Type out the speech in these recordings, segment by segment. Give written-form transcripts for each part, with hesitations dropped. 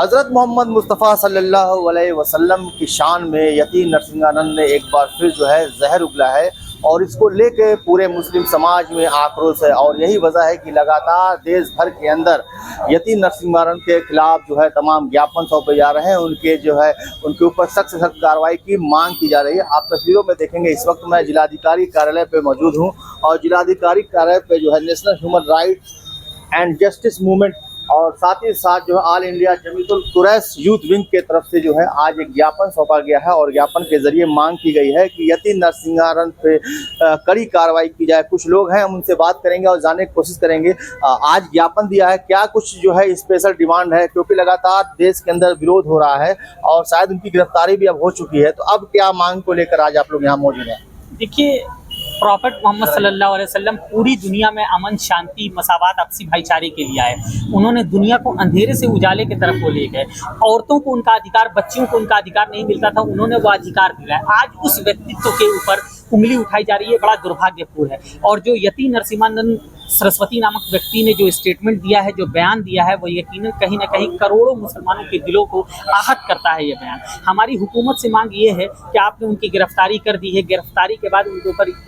हज़रत मोहम्मद मुस्तफ़ा सल्लल्लाहु अलैहि वसल्लम की शान में यतीम नरसिंहानंद ने एक बार फिर जो है जहर उगला है और इसको लेके पूरे मुस्लिम समाज में आक्रोश है। और यही वजह है कि लगातार देश भर के अंदर यतीम नरसिंहानंद के खिलाफ जो है तमाम ज्ञापन सौंपे जा रहे हैं। उनके जो है उनके ऊपर सख्त से सख्त कार्रवाई की मांग की जा रही है। आप तस्वीरों में देखेंगे इस वक्त मैं जिलाधिकारी कार्यालय पे मौजूद हूँ और जिलाधिकारी कार्यालय पे जो है national human rights and justice movement और साथ ही साथ जो है all India Jamiatul Quraish youth wing के तरफ से जो है आज एक ज्ञापन सौंपा गया है और ज्ञापन के जरिए मांग की गई है कि यतीम नरसिंहानंद पे कड़ी कार्रवाई की जाए। कुछ लोग हैं, हम उनसे बात करेंगे और जानने की कोशिश करेंगे आज ज्ञापन दिया है क्या कुछ जो है स्पेशल डिमांड है, क्योंकि लगातार देश के अंदर विरोध हो रहा है और शायद उनकी गिरफ्तारी भी अब हो चुकी है। तो अब क्या मांग को लेकर आज आप लोग यहाँ मौजूद हैं? देखिए, प्रॉफेट मोहम्मद सल्लल्लाहु अलैहि वसल्लम पूरी दुनिया में अमन, शांति, मसावात, आपसी भाईचारे के लिए आए। उन्होंने दुनिया को अंधेरे से उजाले की तरफ वो ले गए। औरतों को उनका अधिकार, बच्चियों को उनका अधिकार नहीं मिलता था, उन्होंने वो अधिकार दिलाया। आज उस व्यक्तित्व के ऊपर उंगली उठाई जा रही है, बड़ा दुर्भाग्यपूर्ण है। और जो यतीम नरसिंहानंद सरस्वती नामक व्यक्ति ने जो स्टेटमेंट दिया है, जो बयान दिया है, वो यकीनन कहीं ना कहीं करोड़ों मुसलमानों के दिलों को आहत करता है। ये बयान हमारी हुकूमत से मांग ये है कि आपने उनकी गिरफ्तारी कर दी है, गिरफ्तारी के बाद उनके ऊपर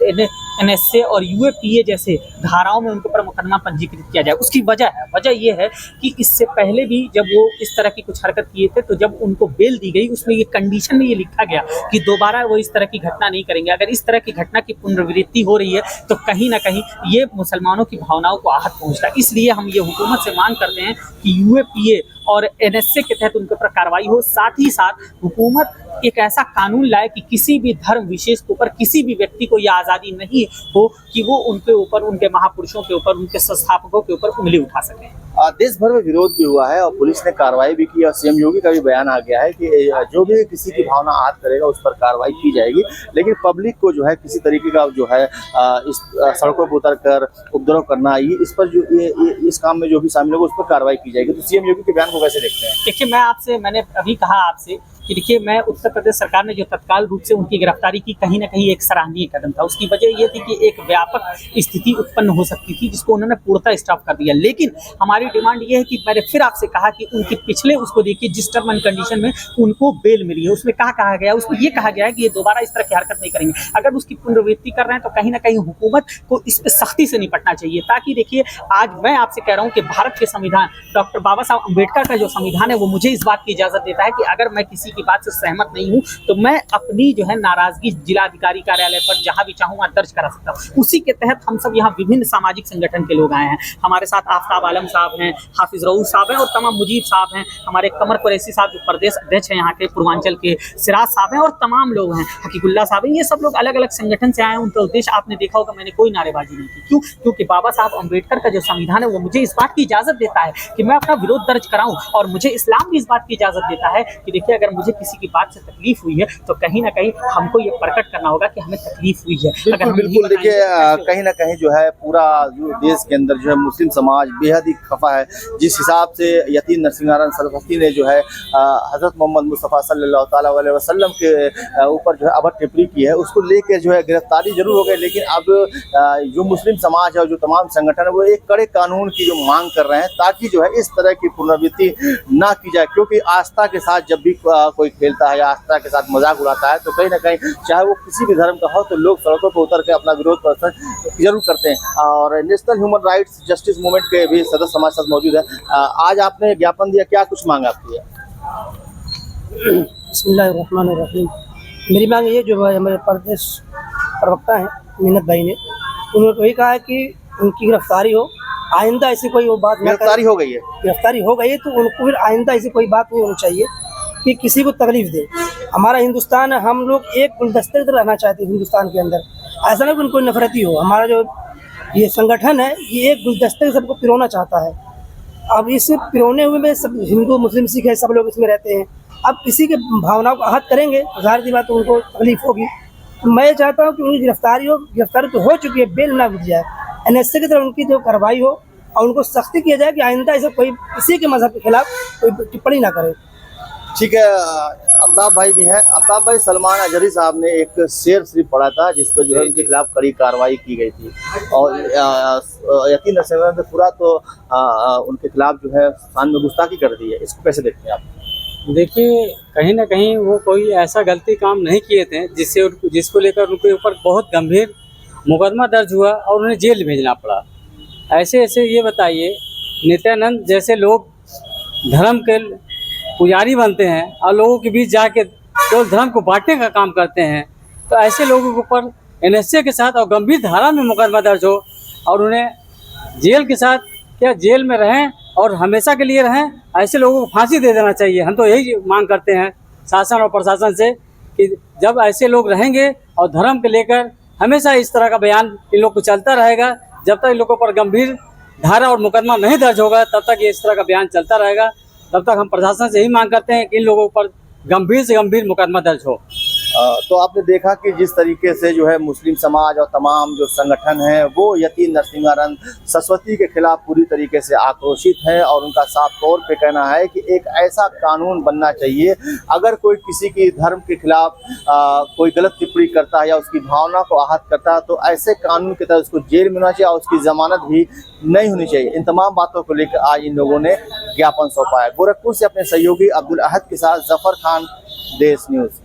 NSA और UAPA जैसे धाराओं में उनके ऊपर मुकदमा पंजीकृत किया जाए। उसकी वजह ये है कि इससे पहले भी जब वो इस तरह की कुछ हरकत किए थे तो जब उनको बेल दी गई उसमें ये कंडीशन में ये लिखा गया कि दोबारा वो इस तरह की घटना नहीं करेंगे। अगर इस तरह की घटना की पुनरावृत्ति हो रही है तो कहीं ना कहीं ये मुसलमानों की भावनाओं को आहत पहुंचता है। इसलिए हम ये हुकूमत से मांग करते हैं कि UAPA और NSA के तहत उनके ऊपर कार्रवाई हो। साथ ही साथ हुकूमत एक ऐसा कानून लाए कि किसी भी धर्म विशेष के ऊपर किसी भी व्यक्ति को यह आज़ादी नहीं हो कि वो उनके ऊपर, उनके महापुरुषों के ऊपर, उनके संस्थापकों के ऊपर उंगली उठा सकें। देश भर में विरोध भी हुआ है और पुलिस ने कार्रवाई भी की और CM योगी का भी बयान आ गया है कि जो भी किसी की भावना आहत करेगा उस पर कार्रवाई की जाएगी। लेकिन पब्लिक को जो है किसी तरीके का जो है इस सड़कों पर उतर कर उपद्रव करना, ये इस पर जो ये इस काम में जो भी शामिल होगा उस पर कार्रवाई की जाएगी। तो CM योगी के बयान को कैसे देखते हैं? देखिए, मैंने अभी कहा आपसे कि देखिए, मैं उत्तर प्रदेश सरकार ने जो तत्काल रूप से उनकी गिरफ्तारी की, कहीं ना कहीं एक सराहनीय कदम था। उसकी वजह ये थी कि एक व्यापक स्थिति उत्पन्न हो सकती थी जिसको उन्होंने पूर्णतः स्टॉप कर दिया। लेकिन हमारी डिमांड ये है कि मैंने फिर आपसे कहा कि उनके पिछले उसको देखिए, जिस टर्म एंड कंडीशन में उनको बेल मिली है उसमें कहा गया, उसमें ये कहा गया है कि ये दोबारा इस तरह की हरकत नहीं करेंगे। अगर उसकी पुनरावृत्ति कर रहे हैं तो कहीं ना कहीं हुकूमत को इस पर सख्ती से निपटना चाहिए, ताकि देखिए, आज मैं आपसे कह रहा हूँ कि भारत के संविधान, डॉक्टर बाबा साहब अम्बेडकर का जो संविधान है वो मुझे इस बात की इजाजत देता है कि अगर मैं किसी की बात से सहमत नहीं हूं तो मैं अपनी जो है नाराजगी जिलाधिकारी कार्यालय पर जहां भी चाहूं वहां दर्ज करा सकता हूं। उसी के तहत हम सब यहाँ विभिन्न सामाजिक संगठन के लोग आए हैं। हमारे साथ आफ्ताब आलम साहब हैं, हाफिज रऊफ साहब हैं और तमाम मुजीब साहब हैं, हमारे कमर कुरैशी साहब जो प्रदेश अध्यक्ष हैं यहाँ के पूर्वांचल के, सिराज साहब हैं और तमाम लोग हैं, हकीकुल्ला साहब हैं। ये सब लोग अलग अलग संगठन से आए हैं। उनका उद्देश्य आपने देखा होगा, मैंने कोई नारेबाजी नहीं की। क्यों? क्योंकि बाबा साहब अम्बेडकर का जो संविधान है वो मुझे इस बात की इजाजत देता है कि मैं अपना विरोध दर्ज कराऊं, और मुझे इस्लाम भी इस बात की इजाजत देता है कि देखिए, अगर मुझे किसी की बात से तकलीफ हुई है तो कहीं ना कहीं हमको ये प्रकट करना होगा कि हमें तकलीफ हुई है। बिल्कुल देखिए, कहीं ना कहीं जो है पूरा जो देश के अंदर जो है मुस्लिम समाज बेहद ही खफा है। जिस हिसाब से यतीम नरसिंहानंद सरस्वती ने जो है हज़रत मोहम्मद मुस्तफ़ा सल्लल्लाहु अलैहि वसल्लम के ऊपर जो है अभद्र टिप्पणी की है, उसको लेकर जो है गिरफ्तारी जरूर हो गई। लेकिन अब जो मुस्लिम समाज है और जो तमाम संगठन है वो एक कड़े कानून की जो मांग कर रहे हैं ताकि जो है इस तरह की पुनरावृत्ति ना की जाए। क्योंकि आस्था के साथ जब भी कोई खेलता है या आस्था के साथ मजाक उड़ाता है तो कहीं ना कहीं चाहे वो किसी भी धर्म का हो तो लोग सड़कों पर उतर के अपना विरोध प्रदर्शन जरूर करते हैं। और national human rights justice movement के भी सदस्य हमारे साथ मौजूद है। आज आपने ज्ञापन दिया, क्या कुछ मांग आपकी है? बिस्मिल्लाहिर्रहमानिर्रहीम। मेरी मांग ये, जो हमारे प्रदेश प्रवक्ता हैं मिन्नत भाई ने, उन्होंने वही कहा है कि उनकी गिरफ्तारी हो, आइंदा ऐसी कोई वो बात, गिरफ्तारी हो गई है, गिरफ्तारी हो गई है तो उनको फिर आइंदा ऐसी कोई बात नहीं होनी चाहिए कि किसी को तकलीफ दे। हमारा हिंदुस्तान है, हम लोग एक गुलदस्ते की तरह रहना चाहते हैं हिंदुस्तान के अंदर। ऐसा नहीं कि उनको नफरती हो। हमारा जो ये संगठन है ये एक गुलदस्ते से सबको पिरोना चाहता है। अब इस पिरोने हुए में सब हिंदू, मुस्लिम, सिख है, सब लोग इसमें रहते हैं। अब किसी के भावनाओं को आहत करेंगे तो ज़ाहिर सी बात तो उनको तकलीफ होगी। मैं चाहता हूँ कि उनकी गिरफ्तारी हो, गिरफ्तारी तो हो चुकी है, बेल ना गिर जाए। NSA की तरफ उनकी जो कार्रवाई हो और उनको सख्ती किया जाए कि आइंदा ऐसे कोई किसी के मजहब के खिलाफ कोई टिप्पणी ना करे। ठीक है, आफ्ताब भाई भी हैं। आफ्ताब भाई, सलमान अजहरी साहब ने एक शेर शरीफ पढ़ा था जिस पर जो है उनके खिलाफ कड़ी कार्रवाई की गई थी और यतीम नरसिंहानंद ने पूरा तो उनके खिलाफ जो है शान में गुस्ताखी कर दी है। इसको कैसे देखते हैं आप? देखिए, कहीं ना कहीं वो कोई ऐसा गलती काम नहीं किए थे जिसको लेकर उनके ऊपर बहुत गंभीर मुकदमा दर्ज हुआ और उन्हें जेल भेजना पड़ा। ऐसे ऐसे ये बताइए, नित्यानंद जैसे लोग धर्म के पुजारी बनते हैं और लोगों के बीच जाके केवल धर्म को बांटने का काम करते हैं, तो ऐसे लोगों के ऊपर एनएसए के साथ और गंभीर धारा में मुकदमा दर्ज हो और उन्हें जेल के साथ क्या जेल में रहें और हमेशा के लिए रहें, ऐसे लोगों को फांसी दे देना चाहिए। हम तो यही मांग करते हैं शासन और प्रशासन से कि जब ऐसे लोग रहेंगे और धर्म के लेकर हमेशा इस तरह का बयान इन लोग को चलता रहेगा, जब तक इन लोगों पर गंभीर धारा और मुकदमा नहीं दर्ज होगा तब तक ये इस तरह का बयान चलता रहेगा। तब तक हम प्रशासन से यही मांग करते हैं कि इन लोगों पर गंभीर से गंभीर मुकदमा दर्ज हो। तो आपने देखा कि जिस तरीके से जो है मुस्लिम समाज और तमाम जो संगठन हैं वो यतीम नरसिंहानंद सरस्वती के खिलाफ पूरी तरीके से आक्रोशित हैं और उनका साफ तौर पे कहना है कि एक ऐसा कानून बनना चाहिए, अगर कोई किसी की धर्म के खिलाफ कोई गलत टिप्पणी करता है या उसकी भावना को आहत करता है तो ऐसे कानून के तहत उसको जेल में होना चाहिए और उसकी जमानत भी नहीं होनी चाहिए। इन तमाम बातों को लेकर आज इन लोगों ने ज्ञापन सौंपा है। गोरखपुर से अपने सहयोगी अब्दुल अहद के साथ जफर खान, देश न्यूज़।